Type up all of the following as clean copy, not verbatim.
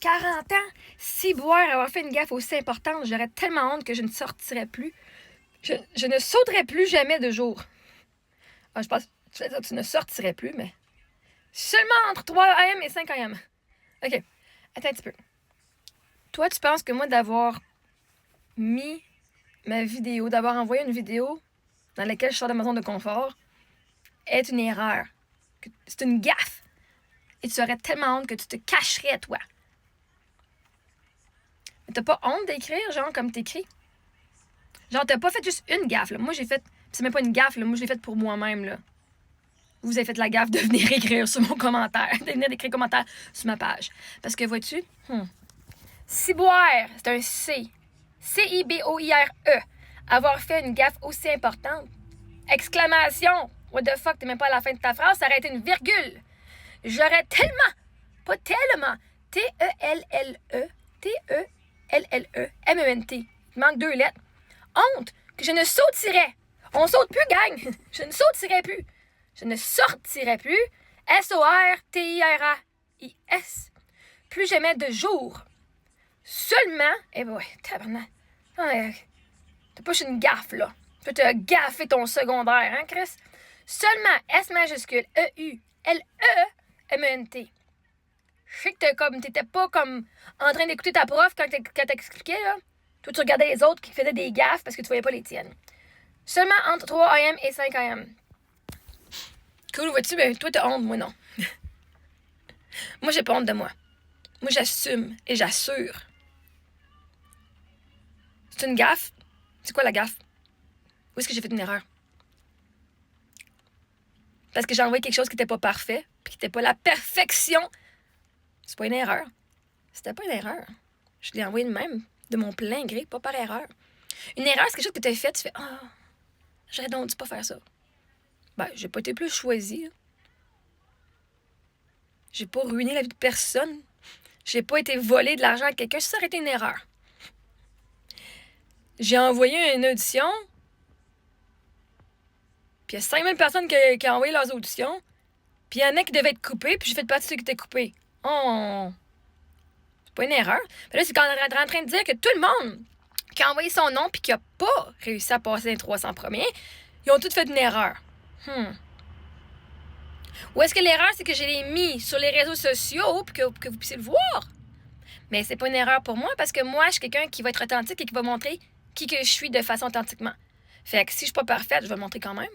40 ans, si boire avoir fait une gaffe aussi importante, j'aurais tellement honte que je ne sortirais plus. Je ne sauterais plus jamais de jour. Ah, je pense que tu ne sortirais plus, mais seulement entre 3 AM et 5 AM. OK, attends un petit peu. Toi, tu penses que moi, d'avoir mis ma vidéo, d'avoir envoyé une vidéo dans laquelle je sors de ma zone de confort, est une erreur. C'est une gaffe. Et tu aurais tellement honte que tu te cacherais, toi. Mais t'as pas honte d'écrire, genre, comme t'écris? Genre, t'as pas fait juste une gaffe, là. Moi, j'ai fait... C'est même pas une gaffe, là. Moi, je l'ai faite pour moi-même, là. Vous avez fait la gaffe de venir écrire sur mon commentaire. De venir écrire commentaire sur ma page. Parce que, vois-tu... Ciboire, c'est un C. C-I-B-O-I-R-E. Avoir fait une gaffe aussi importante. Exclamation. What the fuck, t'es même pas à la fin de ta phrase, ça aurait été une virgule. J'aurais tellement, pas tellement, T-E-L-L-E, T-E-L-L-E, M-E-N-T. Il manque 2 lettres. Honte que je ne sautirais. On saute plus, gang. Je ne sautirais plus. Je ne sortirais plus. S-O-R-T-I-R-A-I-S. Plus jamais de jour. Seulement, ouais, tabarnak. T'as pas juste une gaffe, là. Tu peux te gaffer ton secondaire, hein, Chris? Seulement S majuscule E-U-L-E-M-E-N-T. Je sais que t'étais pas comme en train d'écouter ta prof quand t'expliquais, là. Toi, tu regardais les autres qui faisaient des gaffes parce que tu voyais pas les tiennes. Seulement entre 3 AM et 5 AM. Cool, vois-tu? Ben, toi, t'as honte, moi, non. Moi, j'ai pas honte de moi. Moi, j'assume et j'assure. C'est une gaffe? C'est quoi la gaffe? Où est-ce que j'ai fait une erreur? Parce que j'ai envoyé quelque chose qui n'était pas parfait, puis qui n'était pas la perfection. C'est pas une erreur. C'était pas une erreur. Je l'ai envoyé de même, de mon plein gré, pas par erreur. Une erreur, c'est quelque chose que tu as fait, tu fais « Ah, j'aurais donc dû pas faire ça. » Ben, j'ai pas été plus choisie. J'ai pas ruiné la vie de personne. J'ai pas été volé de l'argent à quelqu'un. Ça aurait été une erreur. J'ai envoyé une audition, puis il y a 5000 personnes qui ont envoyé leurs auditions, puis il y en a qui devaient être coupés, puis j'ai fait partie de ceux qui étaient coupés. Oh! C'est pas une erreur. Mais là, c'est quand on est en train de dire que tout le monde qui a envoyé son nom puis qui a pas réussi à passer les 300 premiers, ils ont tous fait une erreur. Ou est-ce que l'erreur, c'est que je l'ai mis sur les réseaux sociaux puis que vous puissiez le voir? Mais c'est pas une erreur pour moi parce que moi, je suis quelqu'un qui va être authentique et qui va montrer qui que je suis de façon authentiquement. Fait que si je suis pas parfaite, je vais le montrer quand même.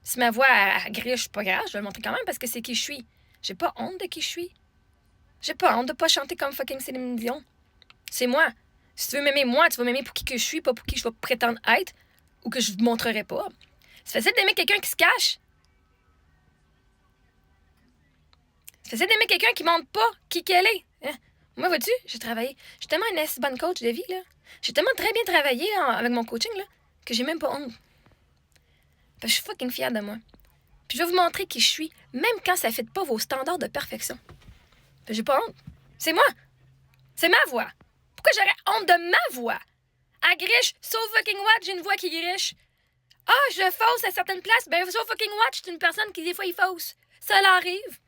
Si ma voix griche, pas grave, je vais le montrer quand même parce que c'est qui je suis. J'ai pas honte de qui je suis. J'ai pas honte de pas chanter comme fucking Céline Dion. C'est moi. Si tu veux m'aimer moi, tu vas m'aimer pour qui que je suis, pas pour qui je vais prétendre être ou que je ne montrerai pas. C'est facile d'aimer quelqu'un qui se cache. C'est facile d'aimer quelqu'un qui montre pas qui qu'elle est. Hein? Moi, vois-tu, j'ai travaillé. J'ai tellement une assez bonne coach de vie, là. J'ai tellement très bien travaillé avec mon coaching, là, que j'ai même pas honte. Parce que je suis fucking fière de moi. Puis je vais vous montrer qui je suis, même quand ça ne fit pas vos standards de perfection. J'ai pas honte. C'est moi. C'est ma voix. Pourquoi j'aurais honte de ma voix? À griche, so fucking what, j'ai une voix qui griche. Ah, je fausse à certaines places. Ben, so fucking what, je suis une personne qui, des fois, il fausse. Ça l'arrive.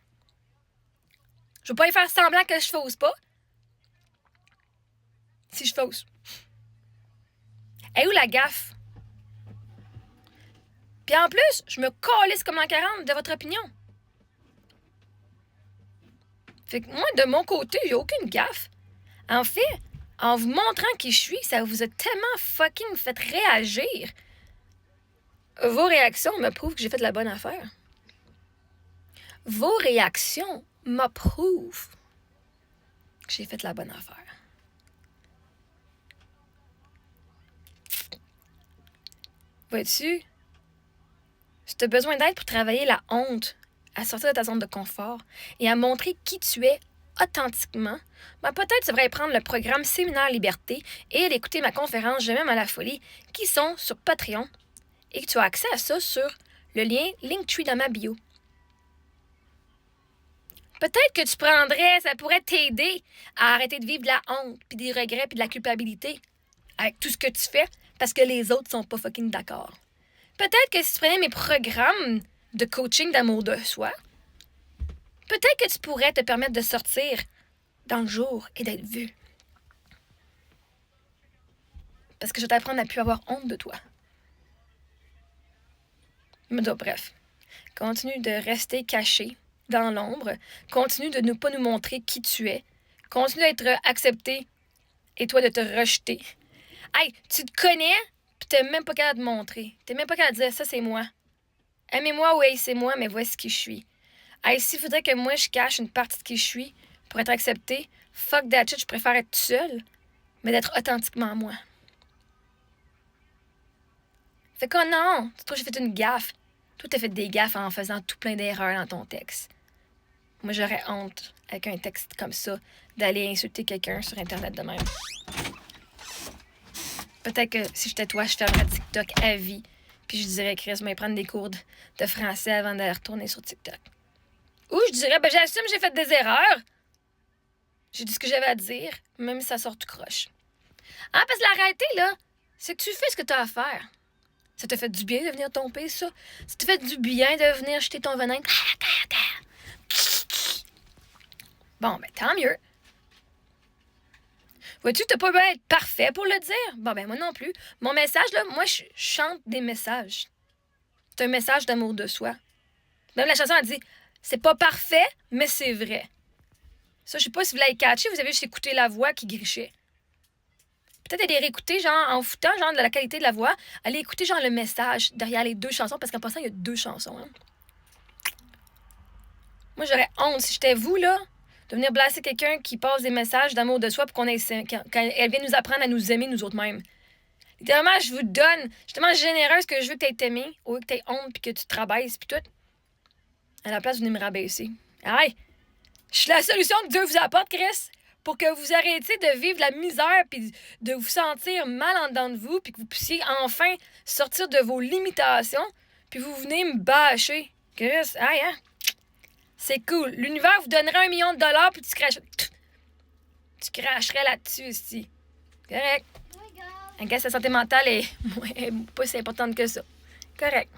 Je veux pas y faire semblant que je fausse pas. Si je fausse. Et où la gaffe? Puis en plus, je me calisse comme en 40 de votre opinion. Fait que moi, de mon côté, j'ai aucune gaffe. En fait, en vous montrant qui je suis, ça vous a tellement fucking fait réagir. Vos réactions me prouvent que j'ai fait de la bonne affaire. Vos réactions m'approuvent que j'ai fait la bonne affaire. Vois-tu? Si tu as besoin d'aide pour travailler la honte, à sortir de ta zone de confort et à montrer qui tu es authentiquement, ben peut-être tu devrais prendre le programme Séminaire Liberté et d'écouter ma conférence Je m'aime à la folie qui sont sur Patreon et que tu as accès à ça sur le lien Linktree dans ma bio. Peut-être que tu prendrais, ça pourrait t'aider à arrêter de vivre de la honte, puis des regrets, puis de la culpabilité avec tout ce que tu fais parce que les autres sont pas fucking d'accord. Peut-être que si tu prenais mes programmes de coaching d'amour de soi, peut-être que tu pourrais te permettre de sortir dans le jour et d'être vu. Parce que je vais t'apprendre à plus avoir honte de toi. Mais donc, bref, continue de rester caché dans l'ombre. Continue de ne pas nous montrer qui tu es. Continue d'être accepté et toi de te rejeter. Hey, tu te connais, puis t'es même pas capable de montrer. T'es même pas capable de dire, ça c'est moi. Aimez-moi, oui, c'est moi, mais voici qui je suis. Hey, s'il faudrait que moi je cache une partie de qui je suis pour être accepté, fuck that shit, je préfère être seule, mais d'être authentiquement moi. Fait que non, tu trouves que j'ai fait une gaffe. Toi, t'as fait des gaffes en faisant tout plein d'erreurs dans ton texte. Moi, j'aurais honte, avec un texte comme ça, d'aller insulter quelqu'un sur Internet de même. Peut-être que si j'étais toi, je fermerais TikTok à vie. Puis je dirais, Chris, je vais prendre des cours de français avant d'aller retourner sur TikTok. Ou je dirais, ben j'assume, j'ai fait des erreurs. J'ai dit ce que j'avais à dire, même si ça sort tout croche. Ah, parce que la réalité, là, c'est que tu fais ce que tu as à faire. Ça te fait du bien de venir tomber, ça. Ça te fait du bien de venir jeter ton venin. Bon, ben tant mieux. Vois-tu, t'as pas besoin d'être parfait pour le dire. Bon, ben moi non plus. Mon message, là, moi, je chante des messages. C'est un message d'amour de soi. Même la chanson, elle dit, c'est pas parfait, mais c'est vrai. Ça, je sais pas si vous l'avez catché, vous avez juste écouté la voix qui grichait. Peut-être aller réécouter, genre, en foutant, genre, de la qualité de la voix, aller écouter, genre, le message derrière les deux chansons, parce qu'en passant, il y a 2 chansons, hein. Moi, j'aurais honte, si j'étais vous, là, de venir blaster quelqu'un qui passe des messages d'amour de soi pour qu'on ait, quand elle vient nous apprendre à nous aimer, nous autres mêmes. Littéralement, je vous donne, je suis tellement généreuse que je veux que tu aies aimé, au lieu que tu aies honte, puis que tu te rabaisses, puis tout. À la place, vous venez me rabaisser. Aïe! Je suis la solution que Dieu vous apporte, Chris, pour que vous arrêtiez de vivre la misère puis de vous sentir mal en dedans de vous puis que vous puissiez enfin sortir de vos limitations puis vous venez me bâcher. Chris, aïe, hein? C'est cool. L'univers vous donnerait $1 million puis tu cracherais là-dessus aussi. Correct. I guess la santé mentale est pas si importante que ça. Correct.